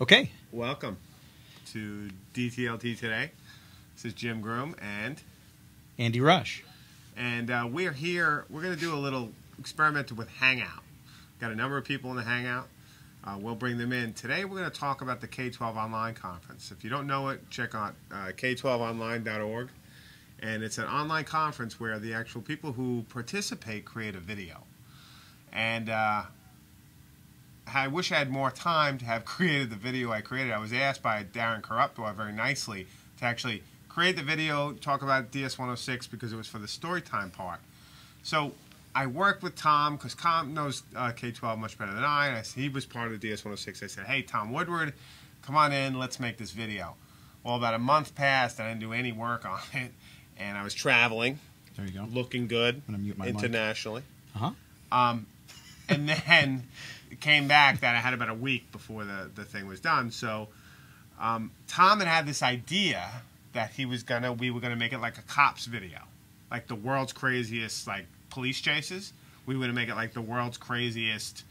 Okay. Welcome to DTLT today. This is Jim Groom and Andy Rush. And we're here. We're going to do a little experiment with Hangout. Got a number of people in the Hangout. We'll bring them in. Today we're going to talk about the K-12 Online Conference. If you don't know it, check out k12online.org. And it's an online conference where the actual people who participate create a video. And I wish I had more time to have created the video I created. I was asked by Darren Corruptor very nicely to actually create the video, talk about DS-106 because it was for the story time part. So I worked with Tom because Tom knows K-12 much better than I, and he was part of the DS-106. I said, hey, Tom Woodward, come on in, let's make this video. Well, about a month passed, and I didn't do any work on it, and I was traveling. There you go. Looking good internationally. Uh-huh. And then it came back that I had about a week before the thing was done. So Tom had this idea that we were gonna make it like a cops video, like the world's craziest police chases. We were gonna make it like the world's craziest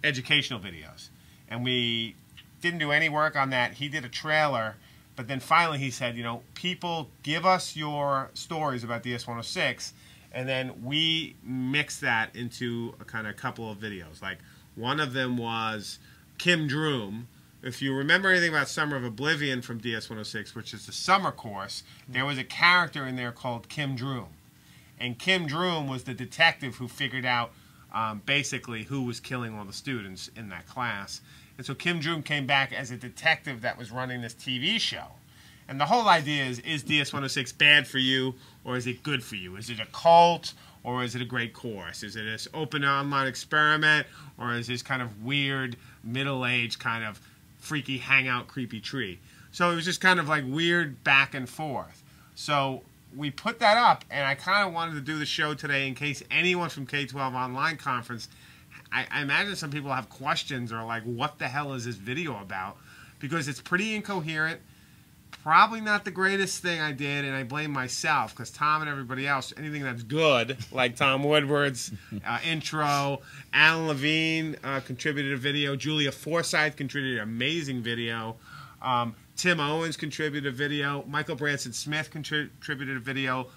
educational videos, and we didn't do any work on that. He did a trailer, but then finally he said, you know, people give us your stories about DS-106. And then we mixed that into a couple of videos. Like one of them was Kim Droom. If you remember anything about Summer of Oblivion from DS-106, which is the summer course, there was a character in there called Kim Droom. And Kim Droom was the detective who figured out basically who was killing all the students in that class. And so Kim Droom came back as a detective that was running this TV show. And the whole idea is DS-106 bad for you, or is it good for you? Is it a cult, or is it a great course? Is it this open online experiment, or is this kind of weird, middle-aged, kind of freaky hangout creepy tree? So it was just kind of like weird back and forth. So we put that up, and I kind of wanted to do the show today in case anyone from K-12 Online Conference, I imagine some people have questions or like, what the hell is this video about? Because it's pretty incoherent. Probably not the greatest thing I did, and I blame myself because Tom and everybody else, anything that's good, like Tom Woodward's intro, Alan Levine contributed a video, Julia Forsythe contributed an amazing video, Tim Owens contributed a video, Michael Branson Smith contributed a video,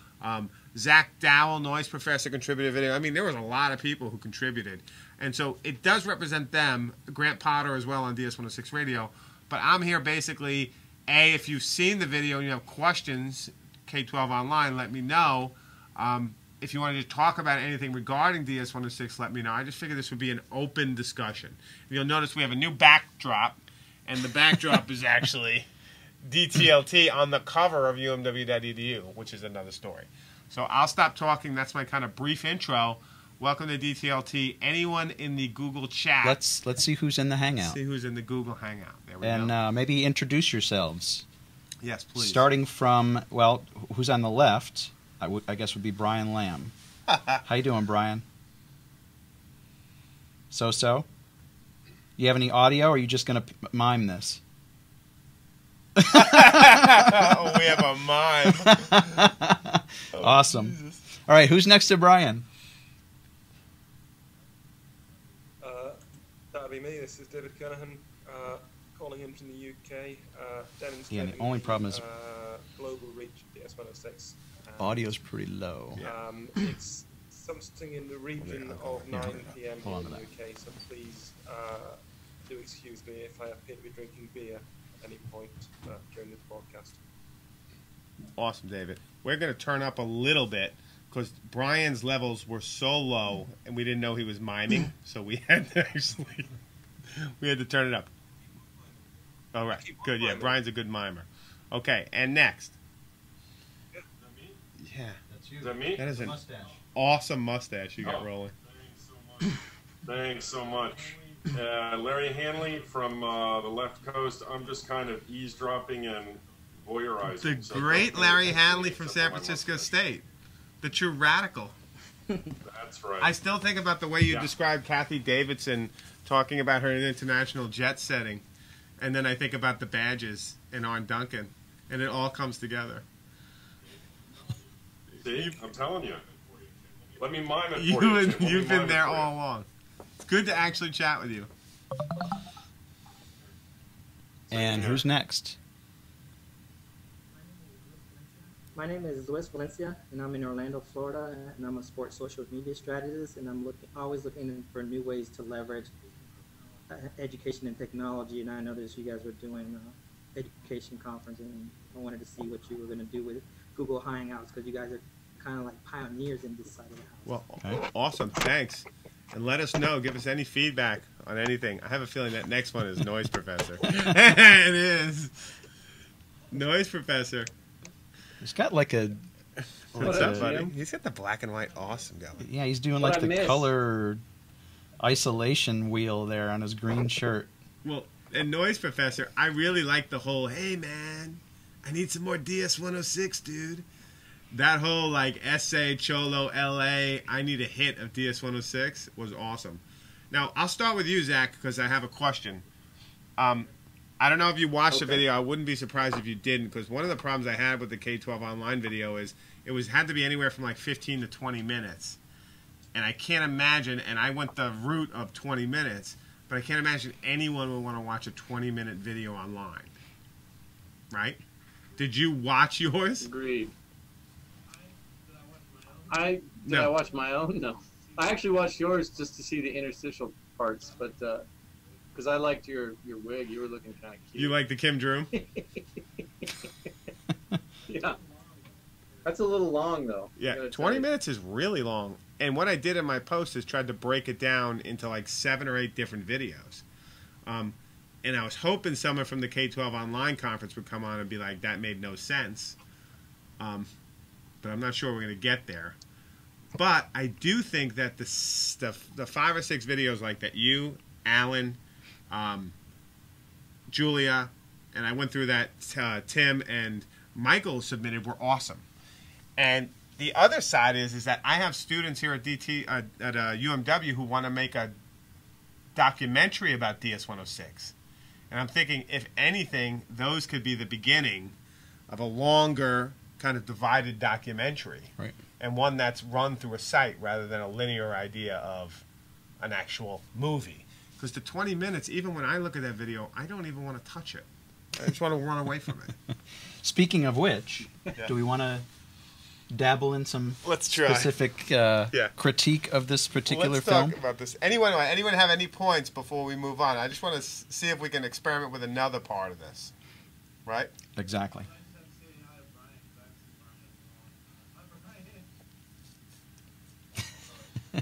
Zach Dowell, noise professor, contributed a video. I mean, there was a lot of people who contributed, and so it does represent them, Grant Potter as well on DS-106 Radio, but I'm here basically... if you've seen the video and you have questions, K-12 Online, let me know. If you wanted to talk about anything regarding DS-106, let me know. I just figured this would be an open discussion. And you'll notice we have a new backdrop, and the backdrop is actually DTLT on the cover of umw.edu, which is another story. So I'll stop talking. That's my kind of brief intro. Welcome to DTLT. Anyone in the Google chat? Let's see who's in the Hangout. See who's in the Google Hangout. There we go. And maybe introduce yourselves. Yes, please. Starting from, well, who's on the left, I guess would be Brian Lamb. How you doing, Brian? So? You have any audio, or are you just going to mime this? Oh, we have a mime. Awesome. Jesus. All right, who's next to Brian? That'd be me. This is David Kernahan, calling in from the UK, demonstrating Yeah, the only problem is global reach of DS-106. Audio's pretty low. It's something in the region of 9 p.m. here in the UK, so please do excuse me if I appear to be drinking beer at any point during this broadcast. Awesome, David. We're going to turn up a little bit because Brian's levels were so low and we didn't know he was miming, so we had to actually turn it up. All right, good. Yeah, Brian's a good mimer. Okay, and next. Yeah. That's you. Is that me? That is an awesome mustache you got rolling. Thanks so much. Larry Hanley from the left coast. I'm just kind of eavesdropping and voyeurizing. The great Larry Hanley from San Francisco State. The true radical. That's right. I still think about the way you described Kathy Davidson talking about her international jet setting. And then I think about the badges in Arn Duncan. And it all comes together. See? I'm telling you. Let me mime it for you. You've been there all along. It's good to actually chat with you. And who's next? My name is Luis Valencia, and I'm in Orlando, Florida, and I'm a sports social media strategist, and I'm always looking for new ways to leverage education and technology. And I noticed you guys were doing education conference, and I wanted to see what you were going to do with Google Hangouts, because you guys are kind of like pioneers in this side of the house. Well, awesome. Thanks. And let us know. Give us any feedback on anything. I have a feeling that next one is Noise Professor. It is. Noise Professor. He's got like a... What's up, buddy? He's got the black and white awesome going. Yeah, he's doing like the color isolation wheel there on his green shirt. Well, and Noise Professor, I really like the whole, hey, man, I need some more DS-106, dude. That whole, like, essay, Cholo, L.A., I need a hit of DS-106 was awesome. Now, I'll start with you, Zach, because I have a question. I don't know if you watched the video. I wouldn't be surprised if you didn't, because one of the problems I had with the K-12 online video is it had to be anywhere from, like, 15 to 20 minutes. And I can't imagine, and I went the route of 20 minutes, but I can't imagine anyone would want to watch a 20-minute video online. Right? Did you watch yours? Agreed. Did I watch my own? No. I actually watched yours just to see the interstitial parts, but because I liked your wig. You were looking kind of cute. You like the Kim Droom? Yeah. That's a little long, though. Yeah, 20 minutes is really long. And what I did in my post is tried to break it down into like 7 or 8 different videos. And I was hoping someone from the K-12 online conference would come on and be like, that made no sense. But I'm not sure we're going to get there. But I do think that the 5 or 6 videos like that, you, Alan, Julia, and I went through that, Tim and Michael submitted, were awesome. And the other side is that I have students here at UMW who want to make a documentary about DS-106. And I'm thinking, if anything, those could be the beginning of a longer kind of divided documentary. Right. And one that's run through a site rather than a linear idea of an actual movie. Because the 20 minutes, even when I look at that video, I don't even want to touch it. I just want to run away from it. Speaking of which, do we want to dabble in some specific critique of this particular film? Let's talk about this. Anyone have any points before we move on? I just want to see if we can experiment with another part of this. Right? Exactly.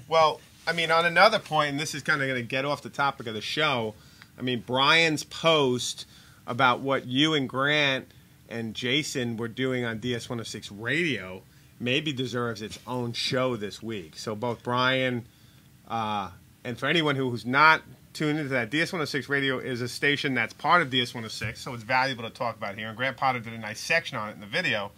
Well, I mean, on another point, and this is kind of going to get off the topic of the show, I mean, Brian's post about what you and Grant and Jason were doing on DS-106 Radio maybe deserves its own show this week. So both Brian and for anyone who's not tuned into that, DS-106 Radio is a station that's part of DS-106, so it's valuable to talk about here. And Grant Potter did a nice section on it in the video.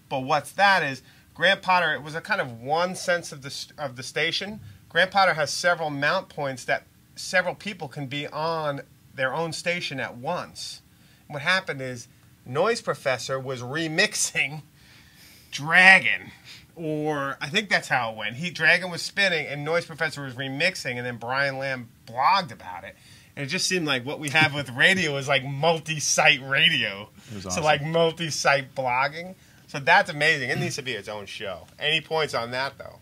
But what's that is, Grant Potter, it was a kind of one sense of the station. Grant Potter has several mount points that several people can be on their own station at once. And what happened is Noise Professor was remixing Dragon, or I think that's how it went. Dragon was spinning and Noise Professor was remixing, and then Brian Lamb blogged about it. And it just seemed like what we have with radio is like multi-site radio. It was awesome. So like multi-site blogging. So that's amazing. It needs to be its own show. Any points on that, though?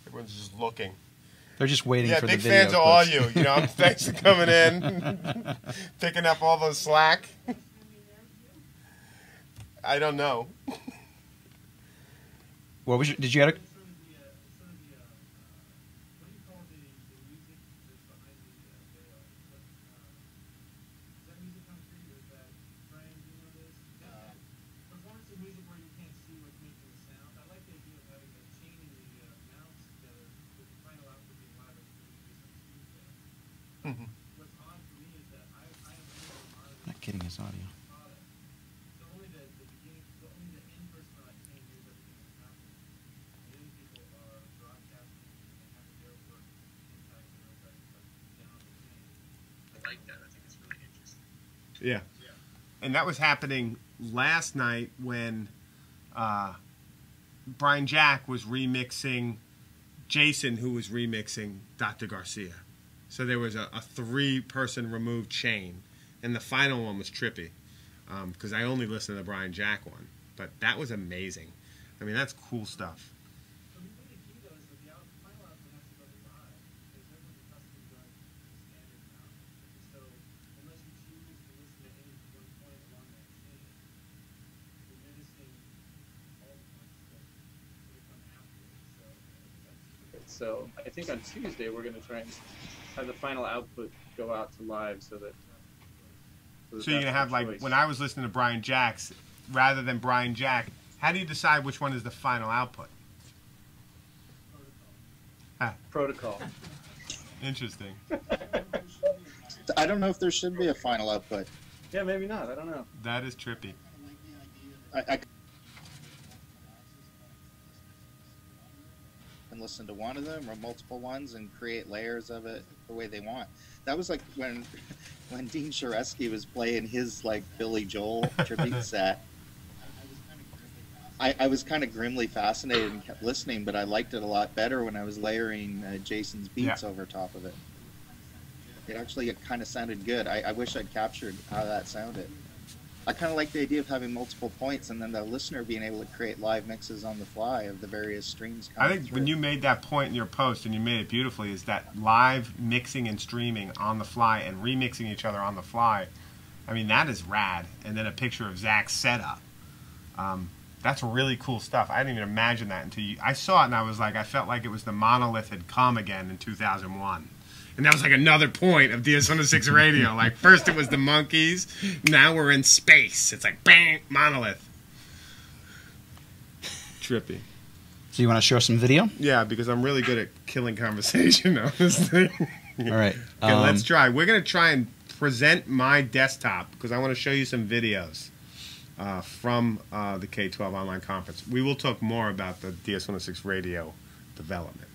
Everyone's just looking. They're just waiting for the video. Yeah, big fans of all you. You know, thanks for coming in, picking up all those slack. I don't know. What was did you have a... Not getting his audio. Yeah. And that was happening last night when Brian Jack was remixing Jason, who was remixing Dr. Garcia. So there was a three-person removed chain. And the final one was trippy because I only listened to the Brian Jack one. But that was amazing. I mean, that's cool stuff. So I think on Tuesday we're going to try and have the final output go out to live so that so you're going to have, like, when I was listening to Brian Jack's, rather than Brian Jack, how do you decide which one is the final output? Protocol. Interesting. I don't know if there should be a final output. Yeah, maybe not. I don't know. That is trippy. I can listen to one of them or multiple ones and create layers of it the way they want. That was like when Dean Sharesky was playing his, like, Billy Joel tribute set. I was kind of grimly fascinated and kept listening, but I liked it a lot better when I was layering Jason's beats over top of it. It actually kind of sounded good. I wish I'd captured how that sounded. I kind of like the idea of having multiple points and then the listener being able to create live mixes on the fly of the various streams coming I think through. when you made that point in your post, and you made it beautifully, is that live mixing and streaming on the fly and remixing each other on the fly. I mean, that is rad. And then a picture of Zach's setup. That's really cool stuff. I didn't even imagine that until I saw it, and I was like, I felt like it was the monolith had come again in 2001. And that was like another point of DS106 radio. Like, first it was the monkeys, now we're in space. It's like, bang, monolith. Trippy. So you want to show some video? Yeah, because I'm really good at killing conversation on this thing. All right. Okay, let's try. We're going to try and present my desktop because I want to show you some videos from the K-12 online conference. We will talk more about the DS106 radio development.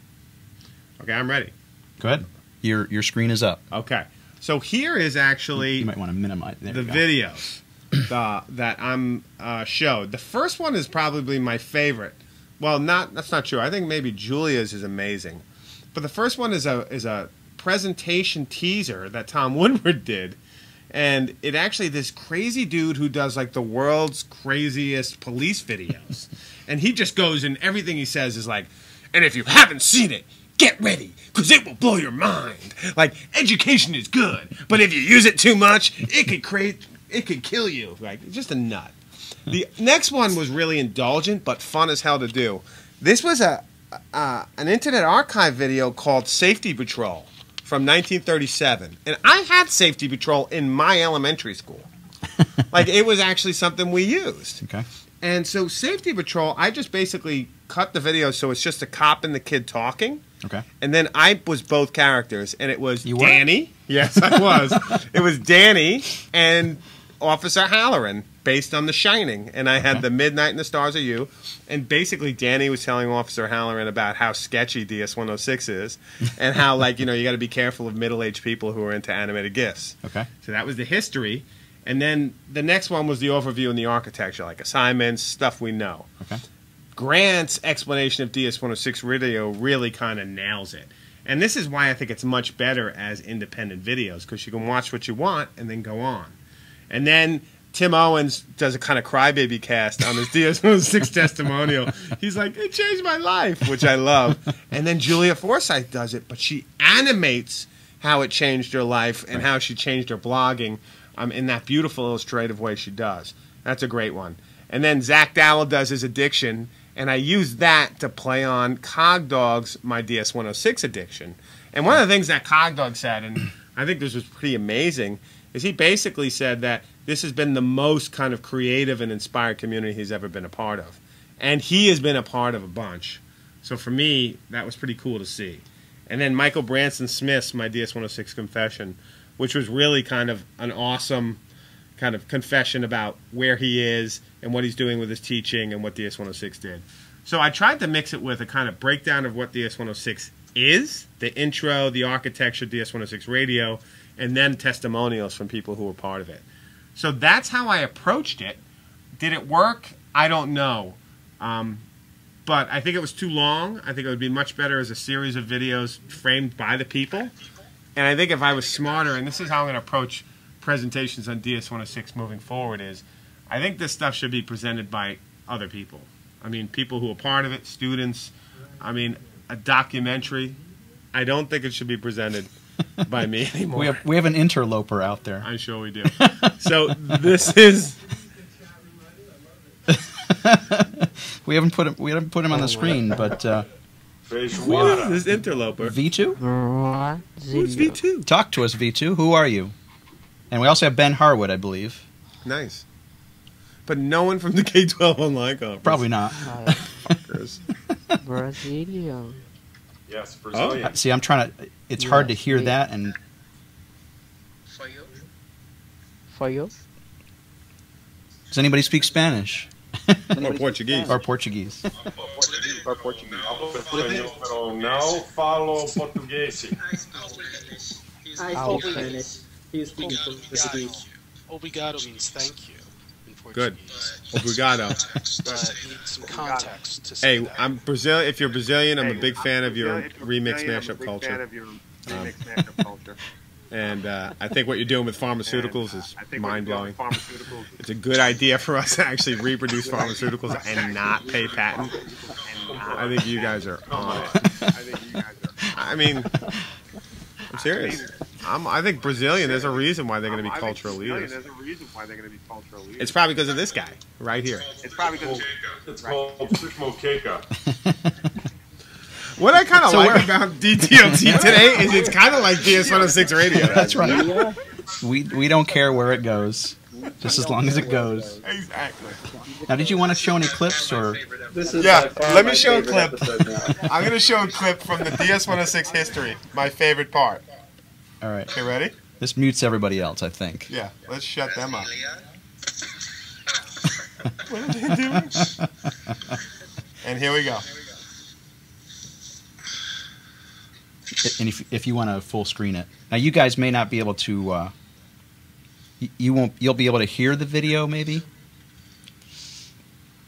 Okay, I'm ready. Go ahead. Your screen is up. Okay. So here is actually you might want to minimize the videos that I'm showed. The first one is probably my favorite. Well, that's not true. I think maybe Julia's is amazing. But the first one is a presentation teaser that Tom Woodward did. And it actually, this crazy dude who does like the world's craziest police videos. And he just goes and everything he says is like, and if you haven't seen it, get ready, because it will blow your mind. Like, education is good, but if you use it too much, it could kill you. Like, just a nut. The next one was really indulgent, but fun as hell to do. This was an Internet Archive video called Safety Patrol from 1937. And I had Safety Patrol in my elementary school. Like, it was actually something we used. Okay. And so Safety Patrol, I just basically cut the video so it's just a cop and the kid talking. Okay. And then I was both characters, and it was Danny. Yes, I was. It was Danny and Officer Halloran, based on The Shining. And I had The Midnight and the Stars Are You. And basically, Danny was telling Officer Halloran about how sketchy DS106 is, and how, like, you got to be careful of middle-aged people who are into animated GIFs. Okay. So that was the history. And then the next one was the overview and the architecture, like assignments, stuff we know. Okay. Grant's explanation of DS106 radio really kind of nails it. And this is why I think it's much better as independent videos, because you can watch what you want and then go on. And then Tim Owens does a kind of crybaby cast on his DS106 testimonial. He's like, it changed my life, which I love. And then Julia Forsythe does it, but she animates how it changed her life and how she changed her blogging in that beautiful illustrative way she does. That's a great one. And then Zach Dowell does his addiction, and I use that to play on Cogdog's My DS106 addiction. And one of the things that Cogdog said, and I think this was pretty amazing, is he basically said that this has been the most kind of creative and inspired community he's ever been a part of. And he has been a part of a bunch. So for me, that was pretty cool to see. And then Michael Branson Smith's My DS-106 Confession, which was really kind of an awesome kind of confession about where he is and what he's doing with his teaching and what DS-106 did. So I tried to mix it with a kind of breakdown of what DS-106 is, the intro, the architecture, DS-106 radio, and then testimonials from people who were part of it. So that's how I approached it. Did it work? I don't know. But I think it was too long. I think it would be much better as a series of videos framed by the people. And I think if I was smarter, and this is how I'm going to approach presentations on DS-106 moving forward, is I think this stuff should be presented by other people. I mean, people who are part of it, students. I mean, a documentary. I don't think it should be presented by me anymore. We have an interloper out there. I'm sure we do. So this is... we haven't put him on the screen, but who is this interloper? V2? Who's V2? Talk to us, V2. Who are you? And we also have Ben Harwood, I believe. Nice. But no one from the K-12 online conference. Probably not. Fuckers. Brasilia. Yes, Brasilia. Oh. See, I'm trying to... It's hard to hear that, and... For you? Does anybody speak Spanish? Or Portuguese. Or Portuguese. Or Portuguese. Não falo português. I speak Spanish. He was speaking Portuguese. Obrigado means thank you in Good. Portuguese. Obrigado. But need some context to say Hey, that. I'm Brazilian. If you're Brazilian, I'm a big fan of your remix mashup culture. And I think what you're doing with pharmaceuticals is mind-blowing. It's a good idea for us to actually reproduce pharmaceuticals and not pay patent. I think you guys are on it. I mean, I'm serious. I think Brazilian, there's a reason why they're going to be cultural leaders. It's probably because of this guy right here. It's called Moqueca. What I kind of like about DTLT today is it's kind of like DS-106 radio. That's right. We don't care where it goes, just as long as it goes. Exactly. Now, did you want to show any clips or? Let me show a clip. I'm going to show a clip from the DS-106 history. My favorite part. All right. Okay, ready? This mutes everybody else, I think. Yeah, let's shut them up. What are they doing? And here we go. And if you want to full screen it, now you guys may not be able to. You'll be able to hear the video, maybe.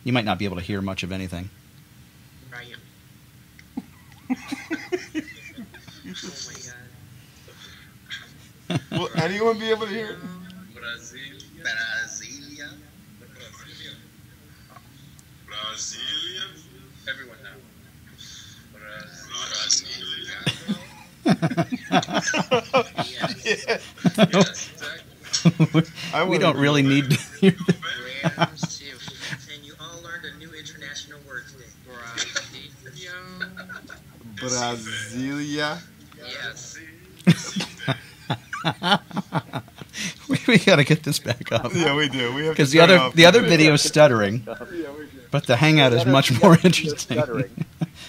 You might not be able to hear much of anything. Will anyone be able to hear it? Brasilia. Brasilia. Everyone now. Yeah. We don't really need to hear that. And you all learned a new international word today. Brasilia. Yes. We got to get this back up. Yeah, we do. Because the other video is stuttering, but the Hangout is much more interesting.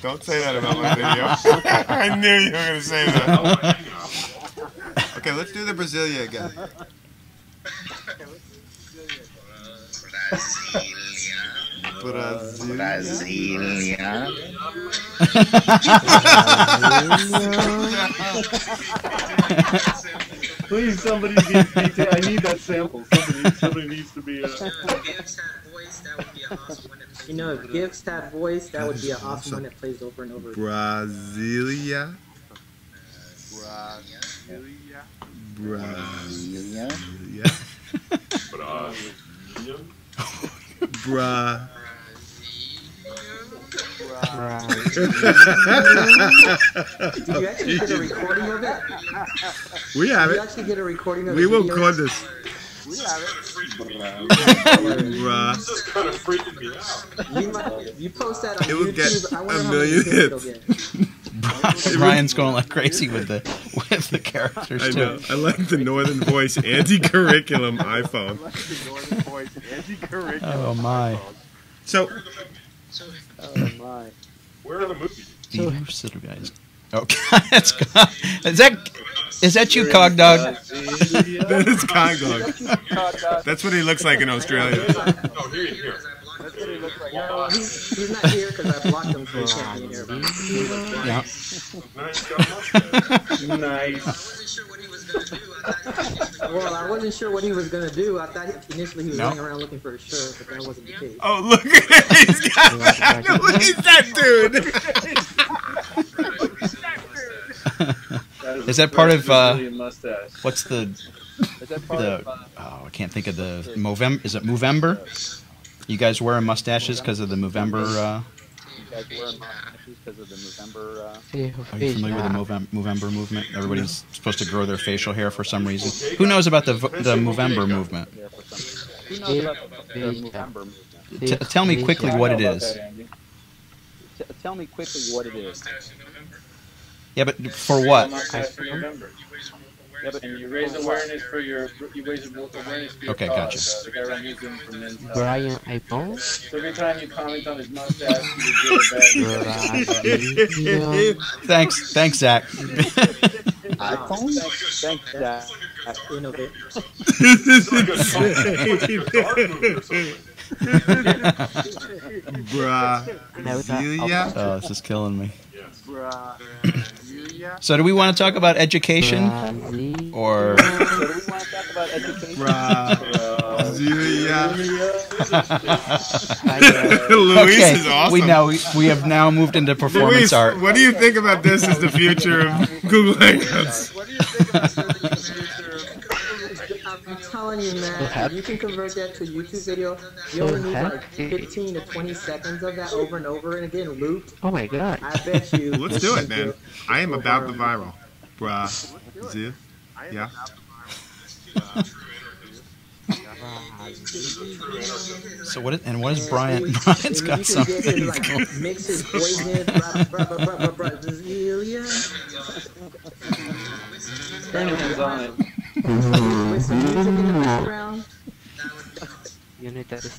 Don't say that about my video. I knew you were going to say that. Okay, let's do the Brasilia again. Brasilia. Please, somebody needs I need that sample. Somebody needs to be. You know, if Gibbs had voice, that would be an awesome one that plays over and over. Brasilia. Brasilia. Bra. Did you actually get a recording of it? We have Did it. you actually get a recording of We the will video? record this. We have it. Bruh. This is kind of freaking me out. You post that on It will get YouTube, I wonder a how million many hits it'll hits. get. Brian's going like crazy with the characters I too. know. I like the Northern Voice anti-curriculum iPhone. Oh my. So, Oh my. Where are the movies? Guys. Okay, is that you, Cog Dog? That is Cog Dog. That's what he looks like in Australia. Oh, here. That's what he looks like. No, he's not here because I blocked him, so he can't be here. Yeah. Nice. Well, I wasn't sure what he was going to do. I thought initially he was running around looking for a shirt, but that wasn't the case. Oh, look at him. He's got that. Look at that dude. Is that part of what's the I can't think of the Movember. Is it Movember? You guys wearing mustaches because of the Movember? Are you familiar with the Movember movement? Everybody's supposed to grow their facial hair for some reason. Who knows about the Movember movement? Tell me quickly what it is. Tell me quickly what it is. Yeah, but for what? Yeah, but you raise awareness for your. Okay, gotcha. Brian iPhone. So every time you comment on his mustache, you get a bad. Thanks, Zach. iPhone? Thanks, Zach. Brasilia. Oh, this is killing me. So, do we want to talk about education, or? Luis is awesome. We have now moved into performance Luis, art. What do you think about this as the future of Google Hangouts? What do you think about the future of I'm telling you, man, you can convert that to a YouTube video. You only need like 15 to 20 seconds of that over and over and again looped. Oh my god. I bet you. Let's do it, man. I am about the viral. Brasilia. Yeah. So what is Brian? Brian's got something. Mix his voice in. Brasilia. Everyone's on it. With some music in the background.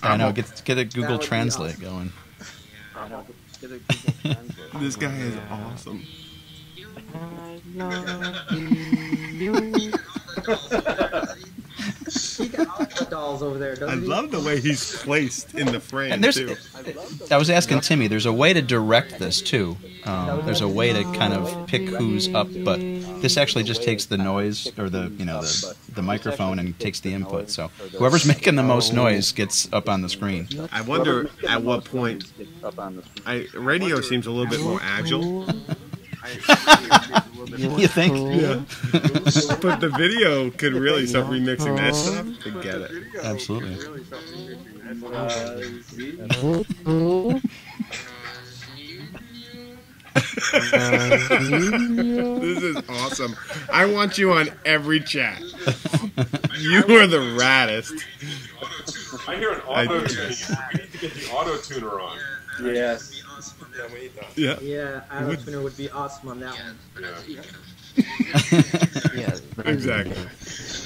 I know. Get a Google Translate going. This guy is awesome. He got all the dolls over there, doesn't he? I love the way he's placed in the frame, and too. I was asking Timmy, there's a way to direct this, too. There's a way to kind of pick who's up, but this actually just takes the noise, or the microphone, and takes the input. So whoever's making the most noise gets up on the screen. I wonder at what point... radio seems a little bit more agile. You think? Yeah. But the video could really start remixing that stuff. Forget it. Absolutely. This is awesome. I want you on every chat. You are the raddest. I hear an auto tuner. We need to get the auto tuner on. Yes. Yeah, we need that. Yeah. Auto tuner would be awesome on that one. Yeah. Exactly.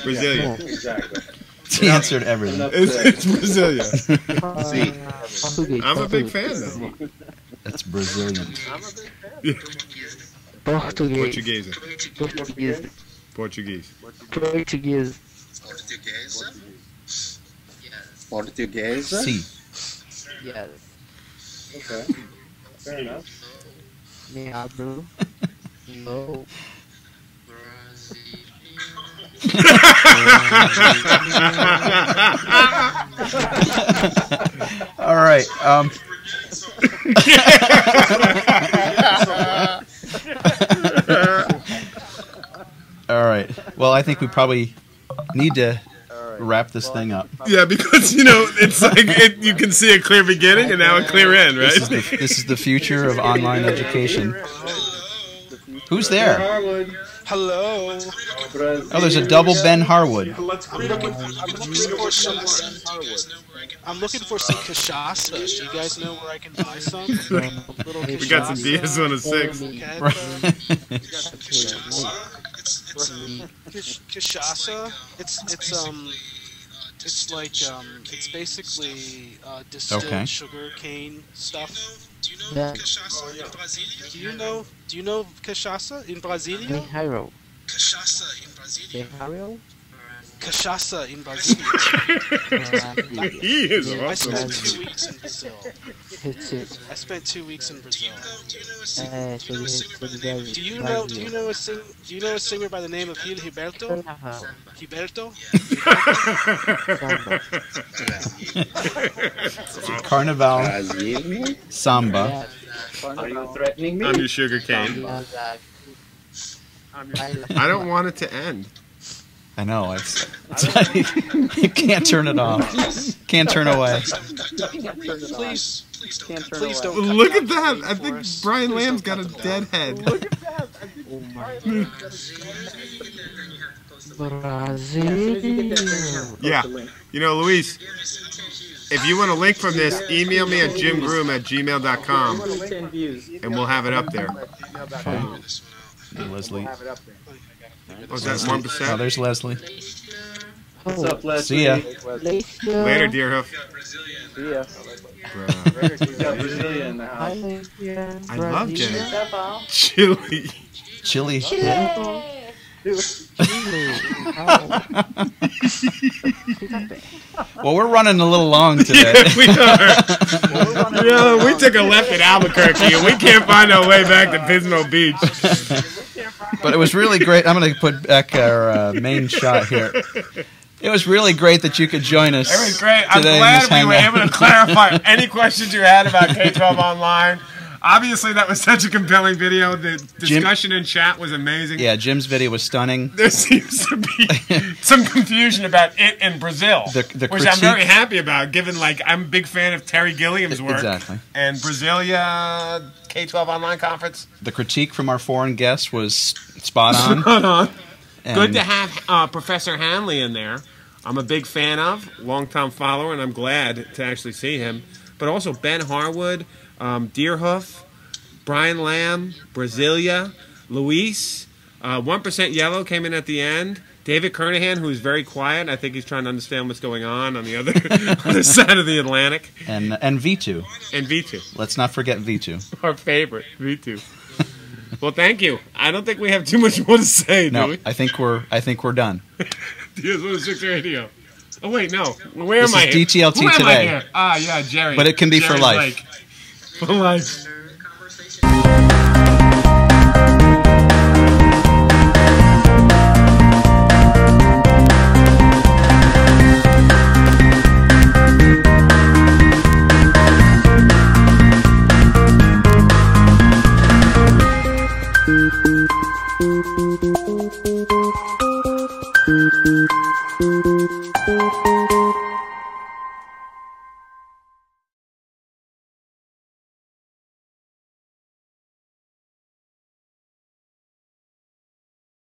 Brasilia. Exactly. He answered everything. It's Brasilia. See, I'm a big fan, though. That's Brazilian. Portuguese. Portuguese. Si. Yes. Okay. Fair enough. Me hablo. No. All right. All right. Well, I think we probably need to wrap this thing up. Yeah, because it's like you can see a clear beginning and now a clear end, right? This is the future of online education. Who's there? Hello. Oh, there's a double Ben Harwood. I'm looking for some cachaça. Do you guys know where I can buy some? We got some DS-106. Cachaça. It's It's like it's basically distilled sugar cane stuff. Do you know cachaça in Brasilia? Do you know cachaça in Brasilia? Cachaça in Brasilia. Cachaça in Brasilia. He is awesome. I spent 2 weeks in Brazil. I spent 2 weeks in Brazil. Do you know a singer by the name of Gilberto? Gilberto? Carnival samba. Are you threatening me? I'm your sugar cane. I don't want it to end. I know. You can't turn it off. Can't turn away. Please don't. Look at that! I think Brian Lamb's got a dead head. Look at that. I think Yeah. You know, Luis, if you want a link from this, email me at jimgroom@gmail.com, and we'll have it up there. And Leslie. Was that 1%? Oh, there's Leslie. What's up, Leslie? See ya. Later, Deerhoof. See ya. We got Brasilia in the house. I love getting chili. Chili. Well, we're running a little long today. Yeah, we are. You know, we took a left at Albuquerque, and we can't find our way back to Pismo Beach. But it was really great. I'm going to put back our main shot here. It was really great that you could join us. It was great. I'm glad we were able to clarify any questions you had about K-12 Online. Obviously, that was such a compelling video. The discussion in chat was amazing. Yeah, Jim's video was stunning. There seems to be some confusion about it in Brazil, which I'm very happy about, given I'm a big fan of Terry Gilliam's work. Exactly. And Brasilia K-12 Online Conference. The critique from our foreign guests was spot on. Spot on. Good to have Professor Hanley in there. I'm a big fan of, long-time follower, and I'm glad to actually see him. But also Ben Harwood, Deerhoof, Brian Lamb, Brasilia, Luis, 1% Yellow came in at the end. David Kernahan, who's very quiet. I think he's trying to understand what's going on the other side of the Atlantic. And V2. And V2. Let's not forget V2. Our favorite, V2. Well, thank you. I don't think we have too much more to say, do we? I think we're done. DS106 Radio. Oh wait, no. Where am I? This is DTLT Who am I today. here? Ah, yeah, Jerry. But it can be Jerry for life. Blake. For life.